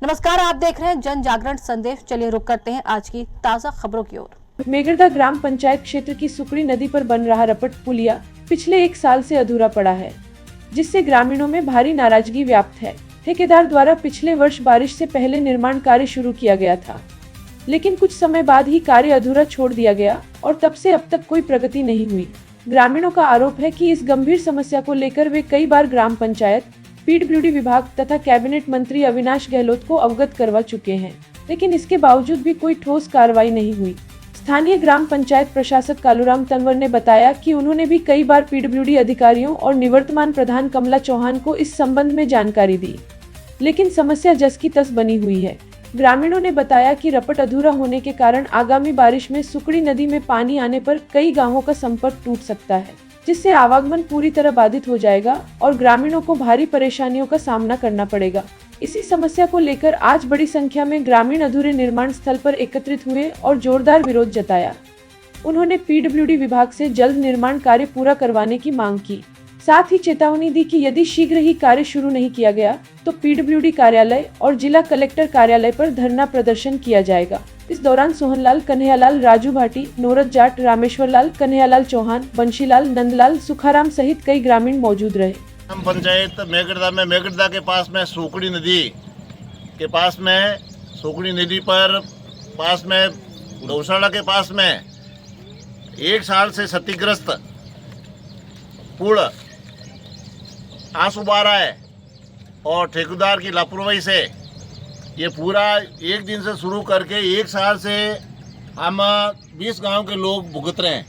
नमस्कार, आप देख रहे हैं जन जागरण संदेश। चलिए रुक करते हैं आज की ताजा खबरों की ओर। मेगड़दा ग्राम पंचायत क्षेत्र की सुकड़ी नदी पर बन रहा रपट पुलिया पिछले 1 साल से अधूरा पड़ा है, जिससे ग्रामीणों में भारी नाराजगी व्याप्त है। ठेकेदार द्वारा पिछले वर्ष बारिश से पहले निर्माण कार्य शुरू किया गया था, लेकिन कुछ समय बाद ही कार्य अधूरा छोड़ दिया गया और तब से अब तक कोई प्रगति नहीं हुई। ग्रामीणों का आरोप है कि इस गंभीर समस्या को लेकर वे कई बार ग्राम पंचायत, पीडब्ल्यूडी विभाग तथा कैबिनेट मंत्री अविनाश गहलोत को अवगत करवा चुके हैं, लेकिन इसके बावजूद भी कोई ठोस कार्रवाई नहीं हुई। स्थानीय ग्राम पंचायत प्रशासक कालूराम तंवर ने बताया कि उन्होंने भी कई बार पीडब्ल्यूडी अधिकारियों और निवर्तमान प्रधान कमला चौहान को इस संबंध में जानकारी दी, लेकिन समस्या जस की तस बनी हुई है। ग्रामीणों ने बताया कि रपट अधूरा होने के कारण आगामी बारिश में सुकड़ी नदी में पानी आने पर कई गांवों का संपर्क टूट सकता है, जिससे आवागमन पूरी तरह बाधित हो जाएगा और ग्रामीणों को भारी परेशानियों का सामना करना पड़ेगा। इसी समस्या को लेकर आज बड़ी संख्या में ग्रामीण अधूरे निर्माण स्थल पर एकत्रित हुए और जोरदार विरोध जताया। उन्होंने पीडब्ल्यूडी विभाग से जल्द निर्माण कार्य पूरा करवाने की मांग की, साथ ही चेतावनी दी कि यदि शीघ्र ही कार्य शुरू नहीं किया गया तो पीडब्ल्यूडी कार्यालय और जिला कलेक्टर कार्यालय पर धरना प्रदर्शन किया जाएगा। इस दौरान सोहनलाल, कन्हैयालाल, राजू भाटी, नोरत जाट, रामेश्वरलाल, कन्हैयालाल चौहान, बंशीलाल, नंदलाल, सुखाराम सहित कई ग्रामीण मौजूद रहे। ग्राम पंचायत मेगड़दा के पास में सुकड़ी नदी के पास में सुकड़ी नदी पर पास में गौशाला के पास में 1 साल से क्षतिग्रस्त पुल आज उबार रहा है और ठेकेदार की लापरवाही से ये पूरा एक दिन से शुरू करके 1 साल से हम 20 गांव के लोग भुगत रहे हैं।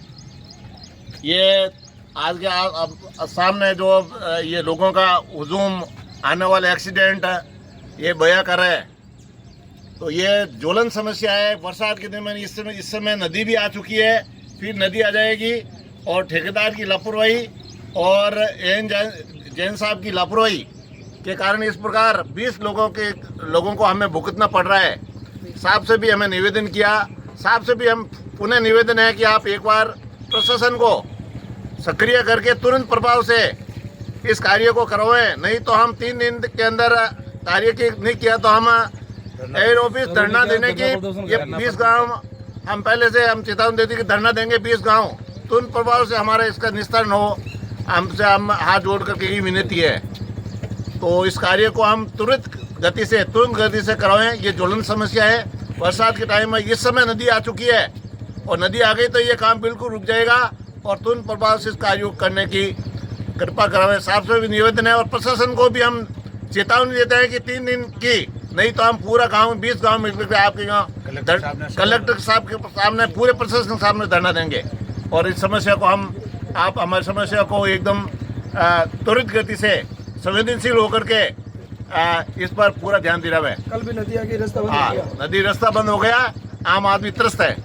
ये आज के सामने जो ये लोगों का हुजूम आने वाले एक्सीडेंट ये बया कर रहे हैं, तो ये ज्वलन समस्या है। बरसात के दिन में इस समय नदी भी आ चुकी है, फिर नदी आ जाएगी और ठेकेदार की लापरवाही और एन जैन साहब की लापरवाही के कारण इस प्रकार 20 लोगों को हमें भुगतना पड़ रहा है। साहब से भी हमें निवेदन किया, साहब से भी हम पुनः निवेदन है कि आप एक बार प्रशासन को सक्रिय करके तुरंत प्रभाव से इस कार्य को करवाएं, नहीं तो हम 3 दिन के अंदर कार्य की नहीं किया तो हम एयर ऑफिस धरना देने की ये 20 गांव हम पहले से हम चेतावनी देते कि धरना देंगे 20 गांव, तुरंत प्रभाव से हमारा इसका निस्तारण हो, हमसे हम हाथ जोड़ करके ही विनती है। तो इस कार्य को हम तुरंत गति से करवाएं। ये ज्वलन समस्या है। बरसात के टाइम में इस समय नदी आ चुकी है और नदी आ गई तो ये काम बिल्कुल रुक जाएगा और तुरंत प्रभाव से इस कार्य को करने की कृपा करावें। साहब से भी निवेदन है और प्रशासन को भी हम चेतावनी देते हैं कि 3 दिन की, नहीं तो हम पूरा गांव 20 गांव मिलकर आपके यहाँ कलेक्टर साहब के सामने पूरे प्रशासन के सामने धरना देंगे और इस समस्या को आप हमारी समस्या को एकदम त्वरित गति से संवेदनशील होकर के इस पर पूरा ध्यान दिलावें। कल भी नदी आगे रास्ता बंद हो गया। नदी रास्ता बंद हो गया, आम आदमी त्रस्त है।